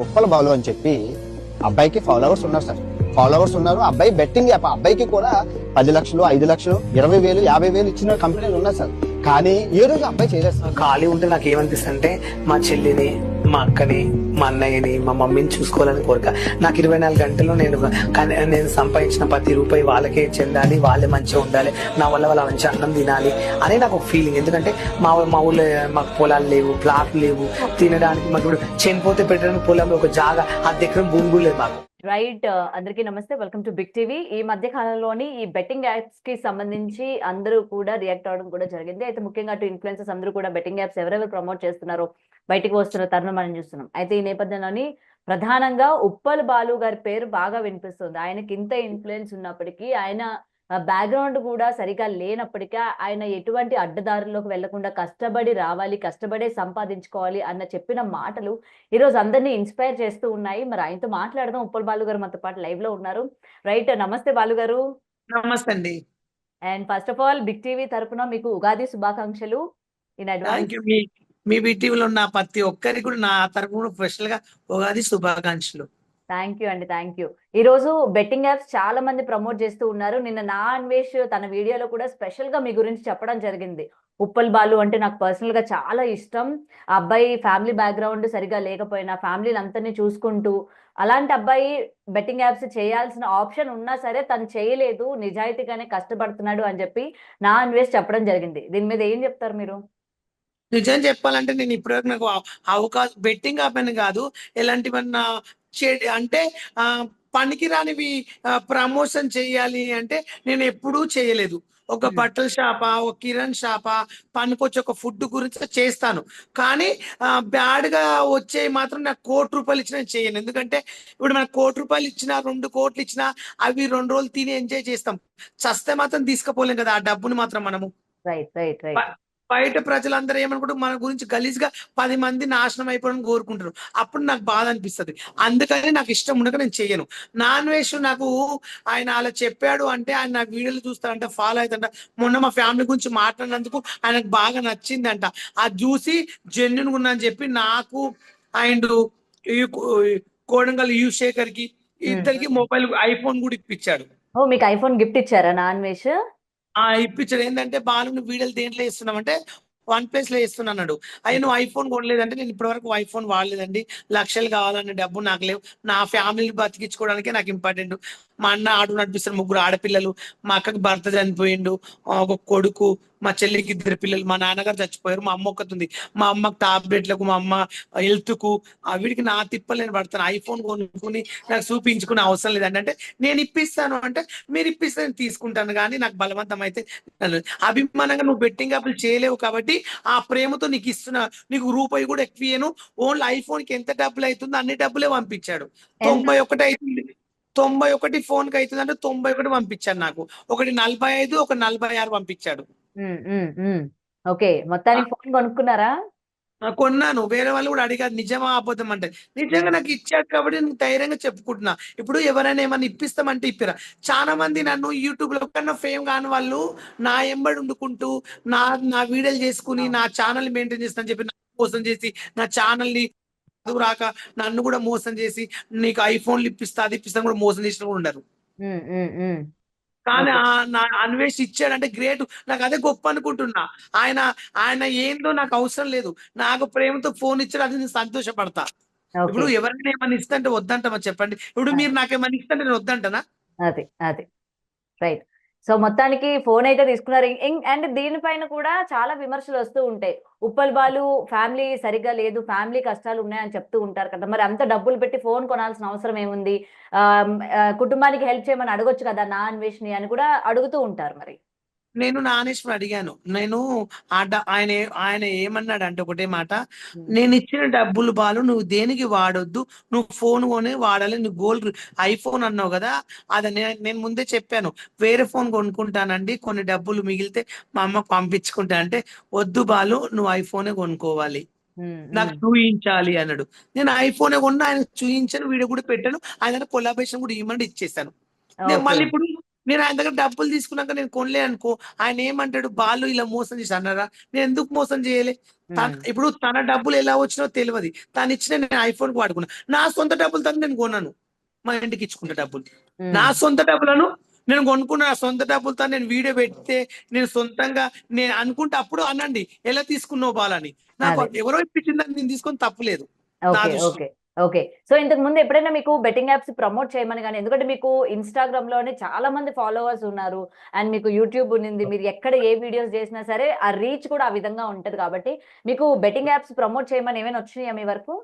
ఉప్పల బాలు అని చెప్పి అబ్బాయికి ఫాలోవర్స్ ఉన్నారు సార్. ఫాలోవర్స్ ఉన్నారు. అబ్బాయి బెట్టింగ్ యాప్. అబ్బాయికి కూడా 10 లక్షలు, 5 లక్షలు, 20,000, 50,000 ఇచ్చిన కంపెనీలు ఉన్నాయి సార్. కానీ ఏ రోజు అబ్బాయి చేయలేదు సార్. ఖాళీ ఉంటే నాకు ఏమనిపిస్తుంది అంటే మా చెల్లిని, మా అక్కని, మా అన్నయ్యని, మా మమ్మీని చూసుకోవాలని కోరిక. నాకు 24 గంటలు నేను సంపాదించిన ప్రతి రూపాయి వాళ్ళకే చెందాలి, వాళ్ళే మంచిగా ఉండాలి, నా వల్ల వాళ్ళ మంచి అన్నం తినాలి అని నాకు ఒక ఫీలింగ్. ఎందుకంటే మా ఊళ్ళో మాకు పొలాలు లేవు, ప్లాట్లు లేవు, తినడానికి మాకు ఇప్పుడు చనిపోతే పెట్టడానికి పొలంలో ఒక జాగా అద్దె భూమి కూడా లేదు మాకు. రైట్. అందరికీ నమస్తే, వెల్కమ్ టు బిగ్ టీవీ. ఈ మధ్య కాలంలోని ఈ బెట్టింగ్ యాప్స్ కి సంబంధించి అందరూ కూడా రియాక్ట్ అవడం కూడా జరిగింది. అయితే ముఖ్యంగా అటు ఇన్ఫ్లుయెన్సర్స్ అందరూ కూడా బెట్టింగ్ యాప్స్ ఎవరెవరు ప్రమోట్ చేస్తున్నారో బయటికి వస్తున్న తరుణం మనం చూస్తున్నాం. అయితే ఈ నేపథ్యంలోని ప్రధానంగా ఉప్పల్ బాలు గారి పేరు బాగా వినిపిస్తుంది. ఆయనకి ఇంత ఇన్ఫ్లుయెన్స్ ఉన్నప్పటికీ, ఆయన బ్యాక్గ్రౌండ్ కూడా సరిగా లేనప్పటికీ, ఆయన ఎటువంటి అడ్డదారుల్లోకి వెళ్లకుండా కష్టపడి రావాలి, కష్టపడే సంపాదించుకోవాలి అన్న చెప్పిన మాటలు ఈరోజు అందరినీ ఇన్స్పైర్ చేస్తూ ఉన్నాయి. మరి ఆయనతో మాట్లాడదాం. ఉప్పల్ బాలు గారు మనతో పాటు లైవ్ లో ఉన్నారు. రైట్. నమస్తే బాలు గారు. నమస్తే అండి. And first of all Big TV తరపున మీకు ఉగాది శుభాకాంక్షలు ఇన్ అడ్వాన్స్. Thank you. మీ బిటీవీలో ఉన్న ప్రతి ఒక్కరికి కూడా నా తరపున స్పెషల్ గా ఉగాది శుభాకాంక్షలు. థ్యాంక్ యూ అండి, థ్యాంక్ యూ. ఈ రోజు బెట్టింగ్ యాప్స్ చాలా మంది ప్రమోట్ చేస్తూ ఉన్నారు. నిన్న నా అన్వేష్ తన వీడియోలో కూడా స్పెషల్ గా మీ గురించి చెప్పడం జరిగింది. ఉప్పల్ బాలు అంటే నాకు పర్సనల్ గా చాలా ఇష్టం. ఆ అబ్బాయి ఫ్యామిలీ బ్యాక్గ్రౌండ్ సరిగా లేకపోయినా ఫ్యామిలీని అంతని చూసుకుంటూ, అలాంటి అబ్బాయి బెట్టింగ్ యాప్స్ చేయాల్సిన ఆప్షన్ ఉన్నా సరే తను చేయలేదు, నిజాయితీగానే కష్టపడుతున్నాడు అని చెప్పి నా అన్వేష్ చెప్పడం జరిగింది. దీని మీద ఏం చెప్తారు మీరు? నిజం చెప్పాలంటే నేను ఇప్పటివరకు నాకు అవకాశం బెట్టింగ్ ఆపని కాదు, ఎలాంటివన్నా అంటే ఆ పనికిరానివి ప్రమోషన్ చేయాలి అంటే నేను ఎప్పుడూ చేయలేదు. ఒక బట్టల షాపా, ఒక కిరణ్ షాపా, పనికొచ్చి ఒక ఫుడ్ గురించి చేస్తాను. కానీ బ్యాడ్ గా వచ్చే మాత్రం నాకు ₹1,00,00,000 ఇచ్చినా నేను చేయను. ఎందుకంటే ఇప్పుడు మనకు ₹1,00,00,000 ఇచ్చినా, 2 కోట్లు ఇచ్చినా అవి 2 రోజులు తిని ఎంజాయ్ చేస్తాం. చస్తే మాత్రం తీసుకుపోలేం కదా ఆ డబ్బుని మాత్రం మనము. Right, right, right. బయట ప్రజలందరూ ఏమనుకుంటారు, మన గురించి గలీజ్గా 10 మంది నాశనం అయిపోవడం కోరుకుంటారు. అప్పుడు నాకు బాధ అనిపిస్తుంది. అందుకని నాకు ఇష్టం ఉండక నేను చెయ్యను. నాన్ వెజ్ నాకు ఆయన అలా చెప్పాడు అంటే, ఆయన నా వీడియోలు చూస్తాడంట, ఫాలో అవుతాడంట. మొన్న మా ఫ్యామిలీ గురించి మాట్లాడినందుకు ఆయనకు బాగా నచ్చిందంట. అది చూసి జెన్యున్ ఉన్నా అని చెప్పి నాకు అండ్ కోడంగల్ శేఖర్ కి ఇద్దరికి మొబైల్ ఐఫోన్ కూడా ఇప్పించాడు. ఓ, మీకు ఐఫోన్ గిఫ్ట్ ఇచ్చారా నా అన్వేష్? ఇప్పించాడు. ఏంటంటే బాలు నువ్వు వీడియోలు దేంట్లో ఇస్తున్నావు అంటే OnePlus లో ఇస్తున్నా అన్నాడు. అయ్యా నువ్వు ఐఫోన్ కొనలేదంటే, నేను ఇప్పటివరకు ఐఫోన్ వాడలేదండి, లక్షలు కావాలనే డబ్బు నాకు లేవు, నా ఫ్యామిలీని బతికించుకోవడానికే నాకు ఇంపార్టెంట్. మా అన్న ఆడు నడిపిస్తారు, 3 ఆడపిల్లలు, మా అక్కకి భర్త చనిపోయిండు, ఒక కొడుకు, మా చెల్లికి 2 పిల్లలు, మా నాన్నగారు చచ్చిపోయారు, మా అమ్మ ఒక్కతుంది. మా అమ్మకి టాబ్లెట్లకు, మా అమ్మ హెల్త్ కు, వీడికి నా తిప్పలు నేను పడతాను. ఐఫోన్ కొనుక్కుని నాకు చూపించుకునే అవసరం లేదండి అంటే, నేను ఇప్పిస్తాను అంటే మీరు ఇప్పిస్తే నేను తీసుకుంటాను, కానీ నాకు బలవంతం అయితే అభిమానంగా నువ్వు బెట్టింగ్ యాప్లు చేయలేవు కాబట్టి ఆ ప్రేమతో నీకు ఇస్తున్నా, నీకు రూపాయి కూడా ఎక్కువను, ఓన్లీ ఐఫోన్ కి ఎంత డబ్బులు అవుతుందో అన్ని డబ్బులే పంపించాడు. 91 అవుతుంది, 91 ఫోన్ కి అవుతుంది అంటే 91 పంపించాడు నాకు. ఒకటి 45, ఒక 46 పంపించాడు. ఓకే, మొత్తానికి ఫోన్ కొనుక్కున్నారా? కొన్నాను. వేరే వాళ్ళు కూడా అడిగారు నిజమా అబద్ధం అంటే, నిజంగా నాకు ఇచ్చాడు కాబట్టి నేను ధైర్యంగా చెప్పుకుంటున్నా. ఇప్పుడు ఎవరైనా ఏమన్నా ఇప్పిస్తామంటే ఇప్పిరా. చాలా మంది నన్ను యూట్యూబ్ లో కన్నా ఫేమ్ కాని వాళ్ళు నా ఎంబడి వండుకుంటూ నా నా వీడియోలు చేసుకుని నా ఛానల్ మెయింటైన్ చేస్తానని చెప్పి మోసం చేసి, నా ఛానల్ ని రాక నన్ను కూడా మోసం చేసి, నీకు ఐఫోన్లు ఇప్పిస్తా అది ఇప్పిస్తా కూడా మోసం చేసిన కూడా ఉన్నారు. కానీ నా అన్వేష్ ఇచ్చాడంటే గ్రేట్. నాకు అదే గొప్ప అనుకుంటున్నా. ఆయన ఆయన ఏందో నాకు అవసరం లేదు, నాకు ప్రేమతో ఫోన్ ఇచ్చాడు, అది నేను సంతోషపడతా. ఇప్పుడు ఎవరైనా ఏమన్నా ఇస్తంటే వద్దంటామా చెప్పండి? ఇప్పుడు మీరు నాకేమన్నా ఇస్తుంటే నేను వద్దంటనా? అది అది రైట్. సో మొత్తానికి ఫోన్ అయితే తీసుకున్నారు. అండ్ దీనిపైన కూడా చాలా విమర్శలు వస్తూ ఉంటాయి. ఉప్పల్ బాలు ఫ్యామిలీ సరిగ్గా లేదు, ఫ్యామిలీ కష్టాలు ఉన్నాయని చెప్తూ ఉంటారు కదా. మరి అంత డబ్బులు పెట్టి ఫోన్ కొనాల్సిన అవసరం ఏముంది? కుటుంబానికి హెల్ప్ చేయమని అడగొచ్చు కదా నా అన్వేషణి అని కూడా అడుగుతూ ఉంటారు. మరి నేను నానేశ్వర్ అడిగాను. నేను ఆయన ఆయన ఏమన్నాడంటే ఒకటే మాట, నేను ఇచ్చిన డబ్బులు బాలు నువ్వు దేనికి వాడొద్దు, నువ్వు ఫోన్ కొని వాడాలి, నువ్వు గోల్డ్ ఐఫోన్ అన్నావు కదా, అది నేను ముందే చెప్పాను, వేరే ఫోన్ కొనుక్కుంటానండి, కొన్ని డబ్బులు మిగిలితే మా అమ్మకు పంపించుకుంటా అంటే, వద్దు బాలు నువ్వు ఐఫోనే కొనుక్కోవాలి, నాకు చూయించాలి అన్నాడు. నేను ఐఫోనే కొన్నా, ఆయన చూయించాను, వీడియో కూడా పెట్టాను, ఆయన కొలాబరేషన్ కూడా ఇవ్వమంటే ఇచ్చేసాను. నేను మళ్ళీ ఇప్పుడు నేను ఆయన దగ్గర డబ్బులు తీసుకున్నాక నేను కొనలే అనుకో, ఆయన ఏమంటాడు, బాలు ఇలా మోసం చేసి అన్నారా, నేను ఎందుకు మోసం చేయలే? ఇప్పుడు తన డబ్బులు ఎలా వచ్చినో తెలియదు, తను ఇచ్చిన నేను ఐఫోన్ కి వాడుకున్నా, నా సొంత డబ్బులతో నేను కొన్నాను, మా ఇంటికి ఇచ్చుకున్న డబ్బులు, నా సొంత డబ్బులను నేను కొనుక్కున్న, నా సొంత డబ్బులతో నేను వీడియో పెడితే, నేను సొంతంగా నేను అనుకుంటే అప్పుడు అనండి ఎలా తీసుకున్నావు బాలని, నాకు అదే. ఎవరో ఇప్పించిందని నేను తీసుకొని తప్పులేదు నా ఓకే. దృష్టిలో. ఓకే. ఓకే. సో ఇంతకు ముందు ఎప్పుడైనా మీకు బెట్టింగ్ యాప్స్ ప్రమోట్ చేయమని గాని, ఎందుకంటే మీకు ఇన్‌స్టాగ్రామ్‌లోనే చాలా మంది ఫాలోవర్స్ ఉన్నారు. అండ్ మీకు యూట్యూబ్ ఉన్నింది. మీరు ఎక్కడ ఏ వీడియోస్ చేసినా సరే ఆ రీచ్ కూడా ఆ విధంగా ఉంటది కాబట్టి, మీకు బెట్టింగ్ యాప్స్ ప్రమోట్ చేయమని ఏమైనా వచ్చినాయా మీ వరకు?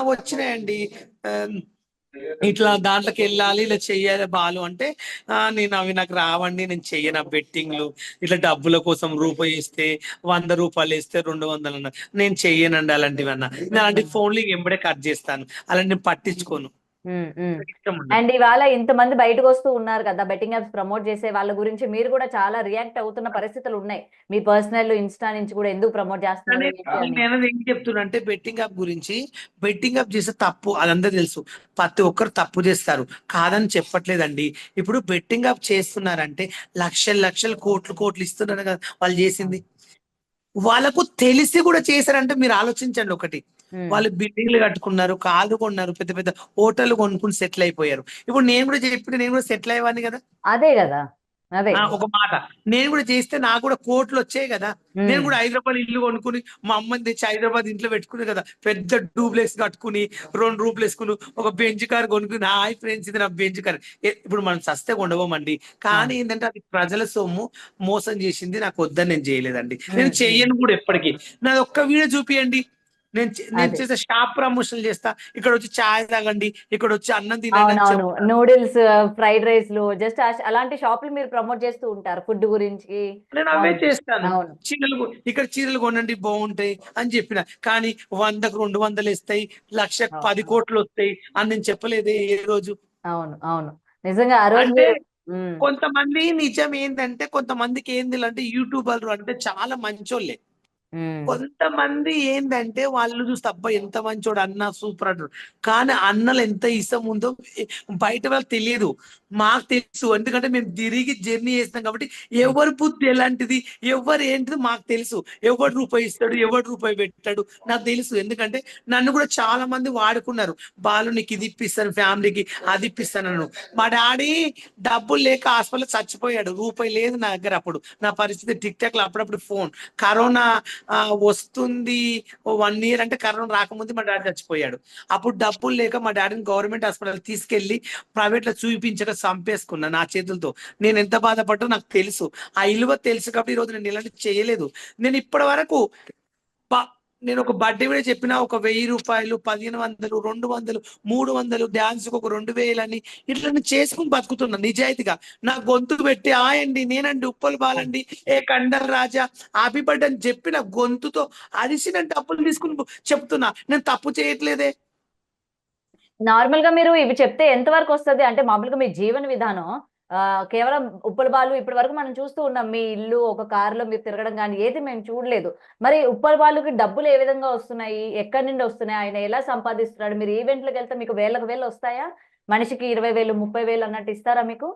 వచ్చినాయండి. ఆహ్, ఇట్లా దాంట్లోకి వెళ్ళాలి, ఇలా చెయ్యాలి బాలు అంటే, నేను అవి నాకు రావండి, నేను చెయ్యను ఆ బెట్టింగ్లు, ఇట్లా డబ్బుల కోసం రూపాయి ఇస్తే, ₹100 ఇస్తే 200 అన్న, నేను చెయ్యనండి అలాంటివి అన్న, నేను అలాంటి ఫోన్లు ఎంబడే కట్ చేస్తాను, అలాంటి నేను పట్టించుకోను, హ్మ్. హ్మ్. నాకు ఇష్టం ఉండదు. అండ్ ఇవాళ ఇంతమంది బయటకొస్తూ ఉన్నారు కదా! బెట్టింగ్ యాప్స్ ప్రమోట్ చేసే వాళ్ళ గురించి మీరు కూడా చాలా రియాక్ట్ అవుతున్న పరిస్థితులున్నాయి. మీ పర్సనల్ ఇన్‌స్టా నుంచి కూడా ఎందుకు ప్రమోట్ చేస్తున్నారు కానీ ఏంటి అని. నేను ఏం చెప్తున్నా అంటే, బెట్టింగ్ యాప్ గురించి, బెట్టింగ్ యాప్ చేసే తప్పు అదందరూ తెలుసు, ప్రతి ఒక్కరు తప్పు చేస్తారు, కాదని చెప్పట్లేదండి. ఇప్పుడు బెట్టింగ్ యాప్ చేస్తున్నారంటే లక్షలు లక్షలు కోట్లు కోట్లు ఇస్తున్నారు కదా వాళ్ళు చేసింది, వాళ్ళకు తెలిసి కూడా చేశారంటే మీరు ఆలోచించండి ఒకటి, హ్మ్. వాళ్ళు బిల్డింగ్లు కట్టుకున్నారు, కార్లు కొన్నారు, పెద్ద పెద్ద హోటల్ కొనుక్కుని సెటిల్ అయిపోయారు. ఇప్పుడు నేను కూడా చెప్పిన, నేను కూడా సెటిల్ అయ్యేవాడిని కదా. అదే గదా! అదే. ఒక మాట, నేను కూడా చేస్తే నాకు కూడా కోట్లు వచ్చాయి కదా. నేను హ్మ్. కూడా హైదరాబాద్ ఇల్లు కొనుక్కుని, మా అమ్మని తెచ్చి హైదరాబాద్ ఇంట్లో పెట్టుకునే కదా, పెద్ద డూప్లెక్స్ కట్టుకుని 2 రూపులు వేసుకుని ఒక బెంచ్ కార్ కొనుక్కుని, హాయ్ ఫ్రెండ్స్ ఇది నా బెంచ్ కార్. ఇప్పుడు మనం సస్తే ఉండవమండి, కానీ అవును. ఏంటంటే అది ప్రజల సొమ్ము, మోసం చేసింది, నాకు వద్దని నేను చేయలేదండి, హ్మ్. నేను హ్మ్. చెయ్యను కూడా ఎప్పటికీ. నాది ఒక్క వీడియో చూపియండి, నేను అదే. చేసే షాప్ ప్రమోషన్లు చేస్తా, ఇక్కడ వచ్చి చాయ్ తాగండి, ఇక్కడ వచ్చి అన్నం తినండి అని అవునవును. చెప్తాను. నూడిల్స్, ఫ్రైడ్ రైస్‌లు జస్ట్ అలాంటి షాపులు మీరు ప్రమోట్ చేస్తూ ఉంటారు. ఫుడ్ గురించి. నేను అవే అవును. చేస్తాను. అవును. ఇక్కడ చీరలు కొనండి బాగుంటాయి అని చెప్పిన. కానీ 100కు 200 ఇస్తాయి, లక్షకు అవును. 10 కోట్లు వస్తాయి అని నేను చెప్పలేదే ఏ రోజు. అవును. అవును. నిజంగా ఆ రోజు అంటే మీరు. హ్మ్. కొంతమంది నిజం ఏంటంటే, కొంతమందికి ఏంది అంటే యూట్యూబర్లు అంటే చాలా మంచోళ్ళే. హ్మ్. కొంతమంది ఏందంటే వాళ్ళు చూస్తే అబ్బా ఎంత మంచోడు అన్న సూపర్ అంటారు. కానీ అన్నలో ఎంత ఇష్టం ఉందో ఎ బయట వాళ్ళకి తెలియదు. మాకు తెలుసు. ఎందుకంటే మేము తిరిగి జర్నీ చేస్తాం కాబట్టి ఎవరి బుద్ధి ఎలాంటిది, ఎవరు ఏంటిది మాకు తెలుసు. ఎవడు రూపాయి ఇస్తాడు, ఎవడు రూపాయి పెట్టాడు నాకు తెలుసు. ఎందుకంటే నన్ను కూడా చాలా మంది వాడుకున్నారు. బాలు నీకు ఇది ఇప్పిస్తాను ఫ్యామిలీకి, అది ఇప్పిస్తానను. మా డాడీ డబ్బులు లేక హాస్పిటల్‌లో చచ్చిపోయాడు. రూపాయి లేదు నా దగ్గర అప్పుడు. నా పరిస్థితి టిక్ టాక్‌లో అప్పుడప్పుడు ఫోన్. కరోనా వస్తుంది. ఓ 1 ఇయర్ అంటే కరోనా రాకముందే మా డాడీ చచ్చిపోయాడు. అప్పుడు డబ్బులు లేక మా డాడీని గవర్నమెంట్ హాస్పిటల్ తీసుకెళ్ళి ప్రైవేట్‌లో చూయించక సంపేసుకున్నా నా చేతులతో. నేను ఎంత బాధపడ్డానో నాకు తెలుసు. ఆ ఇలువ తెలుసు కాబట్టి ఈరోజు నేను ఇలాంటివి చేయలేదు. నేను ఇప్పటి వరకు ప నేను ఒక బర్త్‌డే వీడియో చెప్పినా ఒక రూ. 1000, 1500, 200, 300 డాన్స్‌కి ఒక 2000 అని ఇట్లా నేను చేసుకొని బతుకుతున్నా నిజాయితీగా. నా గొంతు పెట్టి హాయ్ అండి, నేనండి ఉప్పల్ బాలండి, ఏ కండల్ రాజా, హ్యాపీ బర్త్‌డే అని చెప్పి నా గొంతుతో అరిసి నేను డబ్బులు తీసుకొని చెప్తున్నా. నేను తప్పు చేయట్లేదే. నార్మల్‌గా మీరు ఇవి చెప్తే ఎంత వరకొస్తది? అంటే మామూలుగా మీ జీవన విధానం కేవలం ఉప్పల్ బాలు ఇప్పటి వరకు మనం చూస్తూ ఉన్నాం. మీ ఇల్లు, ఒక కార్‌లో మీరు తిరగడం గాని ఏది మేము చూడలేదు. మరి ఉప్పల్ బాలుకి డబ్బులు ఏ విధంగా వస్తున్నాయి? ఎక్కడి నుండి వస్తున్నాయి? ఆయన ఎలా సంపాదిస్తున్నాడు? మీరు ఈవెంట్‌లకెళ్తే మీకు వేలకు వేలు వస్తాయా? మనిషికి 20,000, 30,000 అన్నట్టు ఇస్తారా మీకు?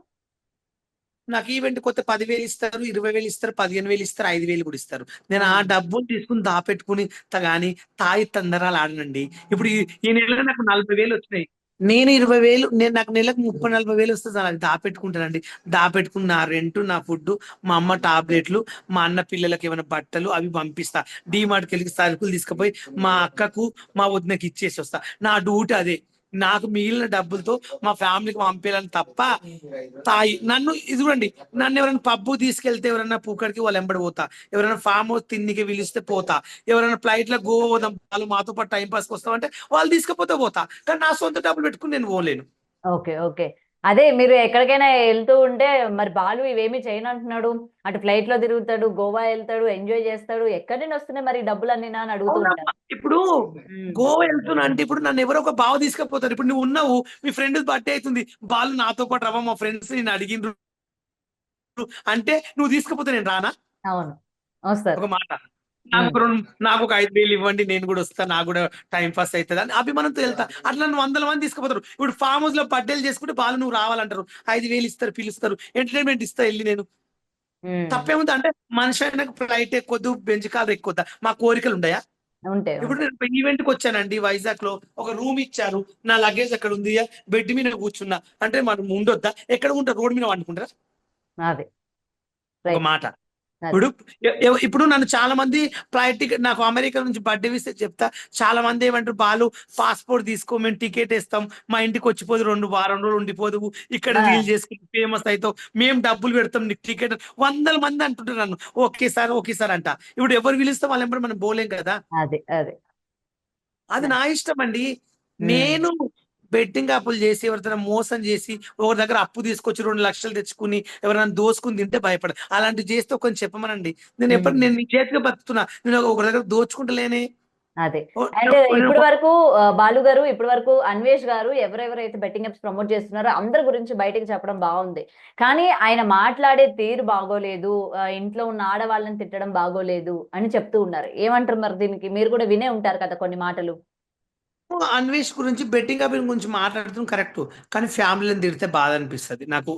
నాకు ఈవెంట్ కొత్తే 10,000 ఇస్తారు, 20,000 ఇస్తారు, 15,000 ఇస్తారు, 5,000 కూడా ఇస్తారు. నేను ఆ హ్మ్. డబ్బులు తీసుకొని దాపెట్టుకొని గాని తాయి తందరాలు ఆడనండి. ఇప్పుడు ఈ నెల నాకు 40,000 వచ్చినాయి. నేను 20,000, నాకు నెలకు 30, 40,000 వస్తే చాలు, అది దాపెట్టుకుంటానండి. దాపెట్టుకుని నా రెంట్, నా ఫుడ్, మా అమ్మ టాబ్లెట్లు, మా అన్న పిల్లలకి ఏమైనా బట్టలు అవి పంపిస్తా. డీమార్ట్‌కెళ్ళి సరుకులు తీసుకుపోయి మా అక్కకు, మా వదినకి ఇచ్చేసి వస్తా. నా డ్యూటీ అదే. నాకు మిగిలిన డబ్బులతో మా ఫ్యామిలీకి పంపియాలని తప్ప నన్ను ఇది చూడండి, నన్ను ఎవరైనా పబ్బు తీసుకెళ్తే, ఎవరైనా పూకడికి వాళ్ళు ఎంబడి పోతా, ఎవరైనా ఫామ్ హౌస్ తిన్నికి పిలిస్తే పోతా, ఎవరైనా ఫ్లైట్ లో గోవా పోదాం వాళ్ళు మాతో పాటు టైం పాస్కి వస్తామంటే వాళ్ళు తీసుకపోతే పోతా, కానీ నా సొంత డబ్బులు పెట్టుకుని నేను పోలేను. ఓకే. ఓకే. అదే మీరు ఎక్కడికైనా ఎళ్తూ ఉంటే మరి బాలు ఇవేమి చేయనంటున్నాడు. అటు ఫ్లైట్‌లో తిరుగుతాడు, గోవా ఎళ్తాడు, ఎంజాయ్ చేస్తాడు. ఎక్కడి నుండి వస్తున్నాయి మరి ఈ డబ్బులన్నీనా అని అడుగుతూ అవునమ్మా, ఉంటారు. ఇప్పుడు హ్మ్. గోవా వెళ్తున్నా అంటే ఇప్పుడు నన్ను ఎవరో ఒక బావ తీసుకపోతారు. ఇప్పుడు నువ్వు ఉన్నావు, మీ ఫ్రెండ్ బర్త్డే అవుతుంది, బాలు నాతో పాటు రవ్వ, మా ఫ్రెండ్స్ నేను అడిగిండ్రు అంటే నువ్వు తీసుకపోతే నేను రానా? అవును. వస్తారు. ఒక మాట. నాకు ఒక నాకు ఒక 5,000 ఇవ్వండి, నేను కూడా వస్తా, నాకు కూడా టైం పాస్ అవుతుంది అని అభిమానంతో వెళ్తా. అట్లా నువ్వు 100 మంది తీసుకుపోతారు. ఇప్పుడు ఫామ్ హౌస్ లో బర్త్డేలు చేసుకుంటే బాలు నువ్వు రావాలంటారు, 5,000 ఇస్తారు, పిలుస్తారు, ఎంటర్టైన్మెంట్ ఇస్తా వెళ్ళి నేను. తప్పేముంది అంటే మనిషి అయినా ఫ్లైట్ ఎక్కువద్దు, బెంచ్ కార్ ఎక్కువద్దా, మా కోరికలు ఉన్నాయా? ఉంటాయి ఇప్పుడు నేను ఈవెంట్ కి వచ్చానండి వైజాగ్ లో, ఒక రూమ్ ఇచ్చారు, నా లగేజ్ అక్కడ ఉంది, బెడ్ మీద కూర్చున్నా అంటే మనం ఉండొద్దా? ఎక్కడ ఉంటారు? రోడ్ మీద వండుకుంటారా? అదే ఒక రైట్. మాట. ఇప్పుడు ఇప్పుడు నన్ను చాలా మంది ఫ్లైట్ టికెట్, నాకు అమెరికా నుంచి బర్త్డే ఇస్తే చెప్తా, చాలా మంది ఏమంటారు, బాలు పాస్పోర్ట్ తీసుకో, మేము టికెట్ ఇస్తాం, మా ఇంటికి వచ్చిపోదు, 2 వారం రోజులు ఉండిపోదు, ఇక్కడ రీల్ చేసుకుని ఫేమస్ అవుతావు, మేము డబ్బులు పెడతాం నీకు టికెట్. 100 మంది అంటుంటారు నన్ను, ఓకే సార్ ఓకే సార్ అంట. ఇప్పుడు ఎవరు పిలుస్తాం వాళ్ళ వెంబడి మనం పోలేం కదా. అదే అదే అది నా ఇష్టం అండి. ఉమ్. నేను బెట్టింగ్ యాప్లు చేసి ఎవరితో మోసం చేసి ఒకరి దగ్గర అప్పు తీసుకొచ్చి 2 లక్షలు తెచ్చుకుని ఎవరైనా దోచుకుని తింటే భయపడ, అలాంటివి చేస్తే కొంచెం చెప్పమనండి. నేను ఎప్పుడు నేను నీ చేతిగా బతుకుతున్నా, నేను ఒకరి దగ్గర దోచుకుంటలేనే. అదే. ఓ, అండ్ నేను ఇప్పటి ఒక- వరకు బాలు గారు, ఇప్పటి వరకు అన్వేష్ గారు ఎవరెవరైతే బెట్టింగ్ యాప్స్ ప్రమోట్ చేస్తున్నారో అందరి గురించి బయటకు చెప్పడం బాగుంది. కానీ ఆయన మాట్లాడే తీరు బాగోలేదు, ఇంట్లో ఉన్న ఆడవాళ్ళని తిట్టడం బాగోలేదు అని చెప్తూ ఉన్నారు. ఏమంటారు మరి దీనికి? మీరు కూడా వినే ఉంటారు కదా కొన్ని మాటలు. అన్వేష్ గురించి బెట్టింగ్ యాప్ గురించి మాట్లాడుతున్న కరెక్ట్, కానీ ఫ్యామిలీని తిడితే బాధ అనిపిస్తుంది నాకు.